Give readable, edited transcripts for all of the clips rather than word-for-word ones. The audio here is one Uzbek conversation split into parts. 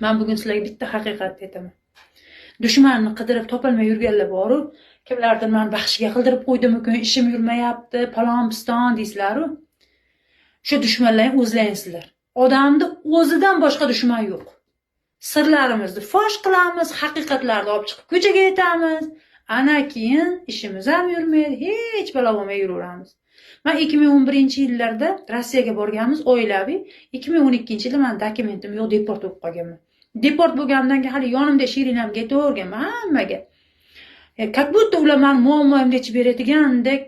Men bugun sizlarga bitta haqiqatni aytaman. Dushmanni qidirib topolmay yurganlar boru, kimlardir men baxshiga qildirib qo'ydimikin, ishim yurmayapti, palon piston deysizlar-ku. Shu dushmanlarni o'zlaysizlar. Odamni o'zidan boshqa dushman yo'q. Sirlarimizni fosh qilamiz, haqiqatlarni olib chiqib ko'chaga aytamiz. Ana keyin ishimiz ham yurmaydi, hech balo bo'lmay yuraveramiz. Men 2011-yillarda Rossiyaga borganmiz oilaviy. 2012-yilda men dokumentim yo'q, deport bo'lib qolganman. Deport bo'lgandan keyin hali yonimda Shirinamga aytaverganman hammaga. Как будто ular men muammoimni yechib beradigandek,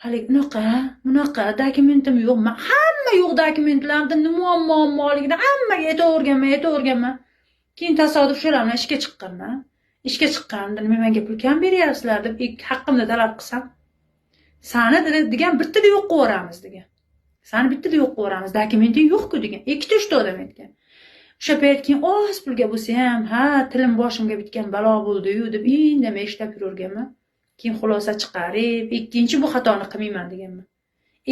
hali bunaqa dokumentim yo'q. Men hamma yo'q dokumentlarimda muammoligini hammaga aytaverganman. Keyin tasodif shularni ishga chiqqanman. Ishga chiqqanimda nima menga pul kam beryapsizlar deb haqqimda talab qilsam, sani degan bittada yo'q qilib degan. Sani bittada yo'q qilib yuboramiz, dokumenting yo'q-ku degan. Ikkita uchta odam aytgan. O'sha payt keyin oz pulga bo'lsa ham, tilim boshimga bitgan balo bo'ldi-yu deb indamay ishlab yurganman. Keyin xulosa chiqarib, ikkinchi bu xatoni qilmayman deganman.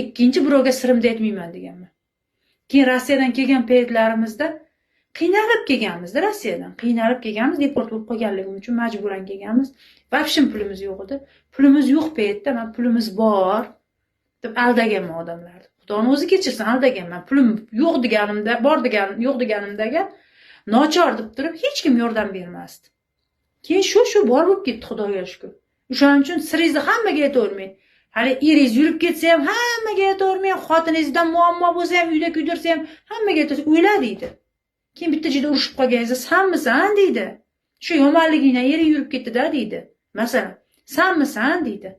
Ikkinchi birovga sirimni aytmayman deganman. Keyin Rossiyadan kelgan paytlarimizda qiynalib kelganmiz-da, Rossiyadan. Qiynalib kelganmiz, deport bo'lib qolganligim uchun majburan kelganmiz. Vobshem pulimiz yo'q edi. Pulimiz yo'q paytda men pulimiz bor deb aldaganman odamlarni. Xudoni o'zi kechirsin, aldaganman. Pulim yo'q deganimda, bor deganim, yo'q deganimdaga nochor deb turib hech kim yordam bermasdi. Keyin shu bor bo'lib ketdi, Xudoga shukr. O'shaning uchun siringizni hammaga aytavermang. Hali eringiz yurib ketsa ham hammaga aytavermang, xotiningizdan muammo bo'lsa ham, uyda kuydirsa ham hammaga aytavermang. O'yla deydi. Keyin bitta joyda urushib qolganingizda sanmisan deydi. Shu yomonligingdan ering yurib ketdi-da deydi. Masalan, sanmisan deydi.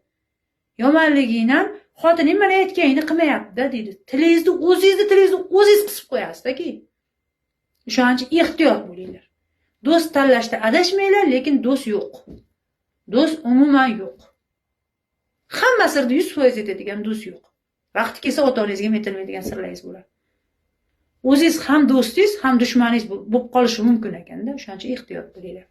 Yomonligingdan xotining mana aytganingni qilmayapti-da deydi. Tilingizni o'zingiz qisib qo'yasiz-da keyin. O'shaning uchun ehtiyot bo'linglar. Do'st tanlashda adashmanglar, lekin do'st yo'q. Do'st umuman yo'q. Hamma sirni 100% aytadigan do'st yo'q. Vaqti kelsa ota-onangizga ham aytilmaydigan sirlaringiz bo'ladi. O'zingiz ham do'stingiz, ham dushmaningiz bo'lib qolishi mumkin ekanda, o'shaning uchun ehtiyot bo'linglar.